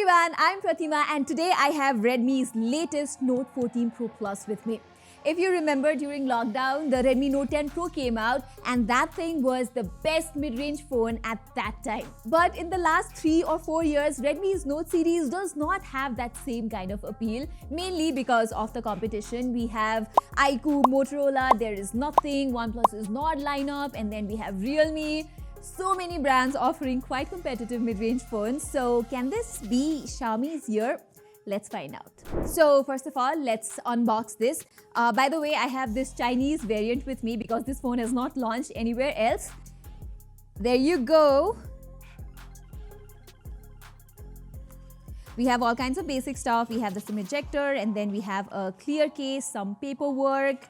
everyone, I'm Pratima and today I have Redmi's latest Note 14 Pro Plus with me. If you remember, during lockdown, the Redmi Note 10 Pro came out and that thing was the best mid-range phone at that time. But in the last 3 or 4 years, Redmi's Note series does not have that same kind of appeal, mainly because of the competition. We have iQOO, Motorola, there is nothing, OnePlus is not lineup, and then we have Realme. So many brands offering quite competitive mid-range phones. So can this be Xiaomi's year? Let's find out. So first of all, let's unbox this. By the way, I have this Chinese variant with me because this phone has not launched anywhere else. There you go. We have all kinds of basic stuff. We have the SIM ejector, and then we have a clear case, some paperwork,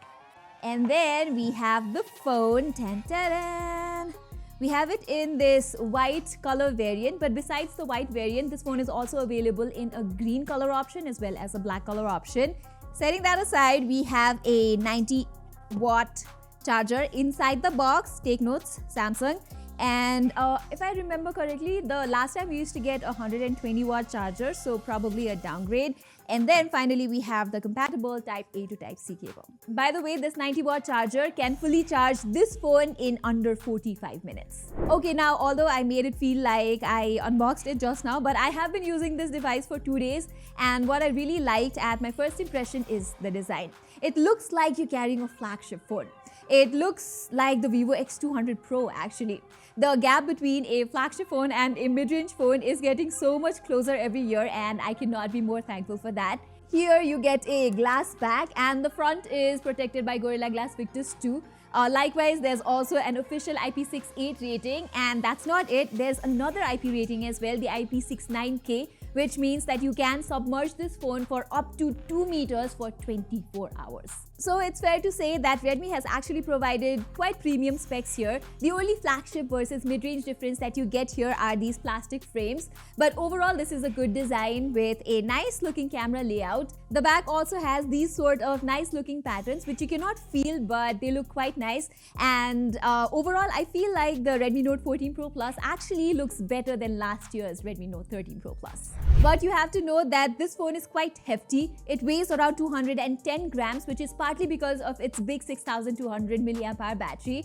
and then we have the phone. Tan-ta-dan. We have it in this white color variant, but besides the white variant, this phone is also available in a green color option as well as a black color option. Setting that aside, we have a 90-watt charger inside the box. Take notes, Samsung. And if I remember correctly, the last time we used to get a 120-watt charger, so probably a downgrade. And then finally, we have the compatible Type A to Type C cable. By the way, this 90-watt charger can fully charge this phone in under 45 minutes. Okay, now, although I made it feel like I unboxed it just now, but I have been using this device for 2 days. And what I really liked at my first impression is the design. It looks like you're carrying a flagship phone. It looks like the Vivo X200 Pro actually. The gap between a flagship phone and a mid-range phone is getting so much closer every year, and I cannot be more thankful for that. Here you get a glass back and the front is protected by Gorilla Glass Victus 2. Likewise, there's also an official IP68 rating, and that's not it. There's another IP rating as well, the IP69K, which means that you can submerge this phone for up to 2 meters for 24 hours. So it's fair to say that Redmi has actually provided quite premium specs here. The only flagship versus mid-range difference that you get here are these plastic frames. But overall, this is a good design with a nice looking camera layout. The back also has these sort of nice looking patterns, which you cannot feel, but they look quite nice. And overall, I feel like the Redmi Note 14 Pro Plus actually looks better than last year's Redmi Note 13 Pro Plus. But you have to know that this phone is quite hefty. It weighs around 210 grams, which is partly because of its big 6200 mAh battery.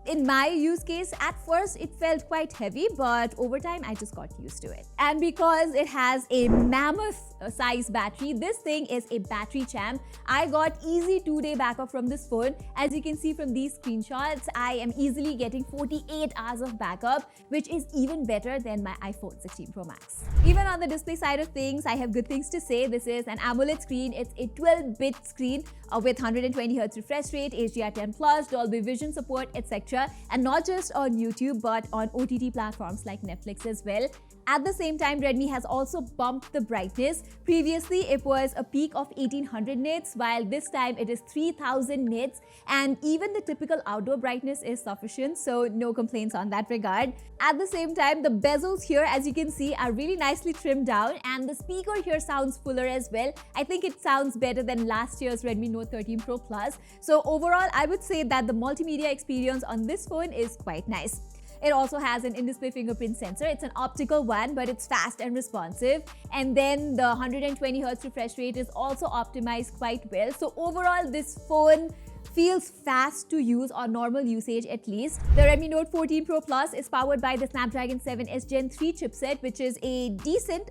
In my use case, at first it felt quite heavy, but over time I just got used to it. And because it has a mammoth size battery, this thing is a battery champ. I got easy 2-day backup from this phone. As you can see from these screenshots, I am easily getting 48 hours of backup, which is even better than my iPhone 16 Pro Max. Even on the display side of things, I have good things to say. This is an AMOLED screen. It's a 12-bit screen with 120Hz refresh rate, HDR10+, Dolby Vision support, etc. And not just on YouTube, but on OTT platforms like Netflix as well. At the same time, Redmi has also bumped the brightness. Previously, it was a peak of 1800 nits, while this time it is 3000 nits. And even the typical outdoor brightness is sufficient, so no complaints on that regard. At the same time, the bezels here, as you can see, are really nicely trimmed down, and the speaker here sounds fuller as well. I think it sounds better than last year's Redmi Note 13 Pro Plus. So overall, I would say that the multimedia experience on this phone is quite nice. It also has an in-display fingerprint sensor. It's an optical one, but it's fast and responsive. And then the 120Hz refresh rate is also optimized quite well. So overall, this phone feels fast to use on normal usage at least. The Redmi Note 14 Pro Plus is powered by the Snapdragon 7S Gen 3 chipset, which is a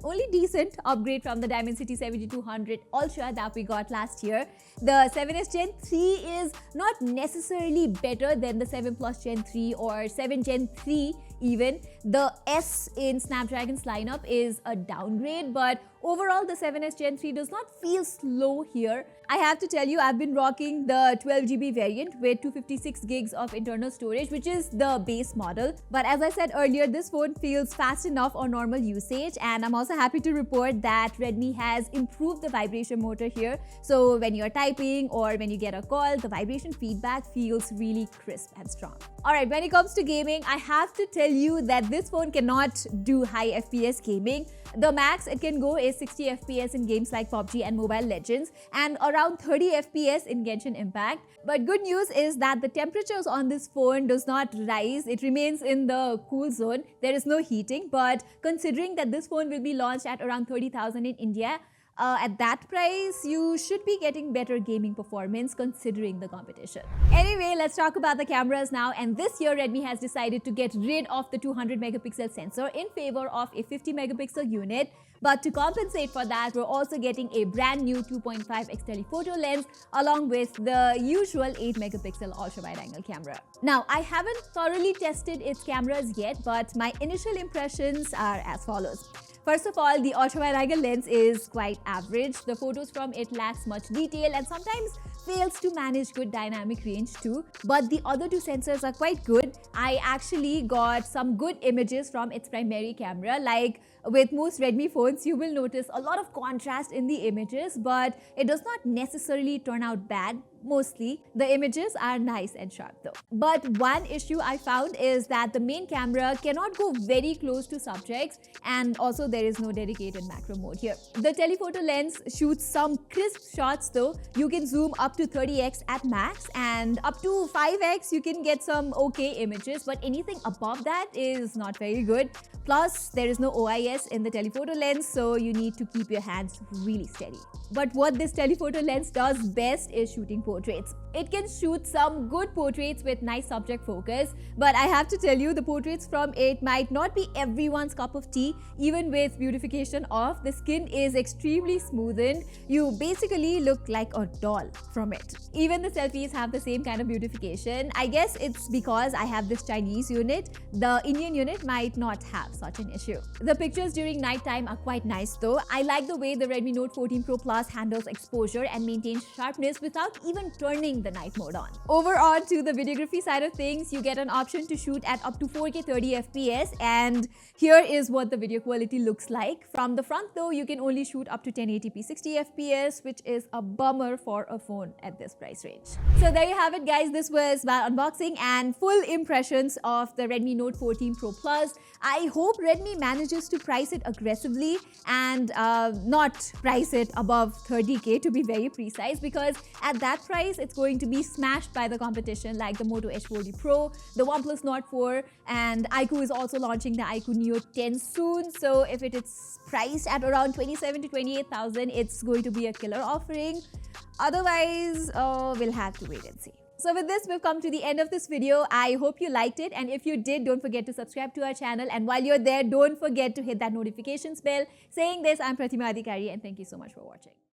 only decent upgrade from the Dimensity 7200 Ultra that we got last year. The 7S Gen 3 is not necessarily better than the 7 Plus Gen 3 or 7 Gen 3 even. The S in Snapdragon's lineup is a downgrade, but overall the 7S Gen 3 does not feel slow here. I have to tell you, I've been rocking the 12GB variant with 256 gigs of internal storage, which is the base model. But as I said earlier, this phone feels fast enough on normal usage, and I'm also happy to report that Redmi has improved the vibration motor here. So when you're typing or when you get a call, the vibration feedback feels really crisp and strong. Alright, when it comes to gaming, I have to tell you that like this phone cannot do high FPS gaming. The max it can go is 60 FPS in games like PUBG and Mobile Legends and around 30 FPS in Genshin Impact. But good news is that the temperatures on this phone does not rise. It remains in the cool zone. There is no heating, but considering that this phone will be launched at around 30,000 in India, at that price, you should be getting better gaming performance considering the competition. Anyway, let's talk about the cameras now. And this year, Redmi has decided to get rid of the 200 megapixel sensor in favor of a 50 megapixel unit. But to compensate for that, we're also getting a brand new 2.5x telephoto lens along with the usual 8 megapixel ultra wide angle camera. Now, I haven't thoroughly tested its cameras yet, but my initial impressions are as follows. First of all, the ultra-wide-angle lens is quite average. The photos from it lacks much detail and sometimes fails to manage good dynamic range too. But the other two sensors are quite good. I actually got some good images from its primary camera. Like with most Redmi phones, you will notice a lot of contrast in the images, but it does not necessarily turn out bad. Mostly, the images are nice and sharp though. But one issue I found is that the main camera cannot go very close to subjects, and also there is no dedicated macro mode here. The telephoto lens shoots some crisp shots though. You can zoom up to 30x at max, and up to 5x you can get some okay images, but anything above that is not very good. Plus, there is no OIS in the telephoto lens, so you need to keep your hands really steady. But what this telephoto lens does best is shooting portraits. It can shoot some good portraits with nice subject focus, but I have to tell you, the portraits from it might not be everyone's cup of tea. Even with beautification off, the skin is extremely smoothened. You basically look like a doll from it. Even the selfies have the same kind of beautification. I guess it's because I have this Chinese unit. The Indian unit might not have such an issue. The pictures during nighttime are quite nice though. I like the way the Redmi Note 14 Pro Plus handles exposure and maintains sharpness without even turning the night mode on. Over on to the videography side of things, you get an option to shoot at up to 4K 30 FPS, and here is what the video quality looks like. From the front though, you can only shoot up to 1080p 60 FPS, which is a bummer for a phone at this price range. So there you have it guys, this was my unboxing and full impressions of the Redmi Note 14 Pro Plus. I hope Redmi manages to price it aggressively and not price it above 30k to be very precise, because at that price it's going to be smashed by the competition like the Moto H40 Pro, the OnePlus Nord 4, and iQOO is also launching the iQOO Neo 10 soon. So if it is priced at around 27 to 28,000, it's going to be a killer offering. Otherwise, we'll have to wait and see. So with this, we've come to the end of this video. I hope you liked it, and if you did, don't forget to subscribe to our channel, and while you're there, don't forget to hit that notifications bell. Saying this, I'm Pratima, and thank you so much for watching.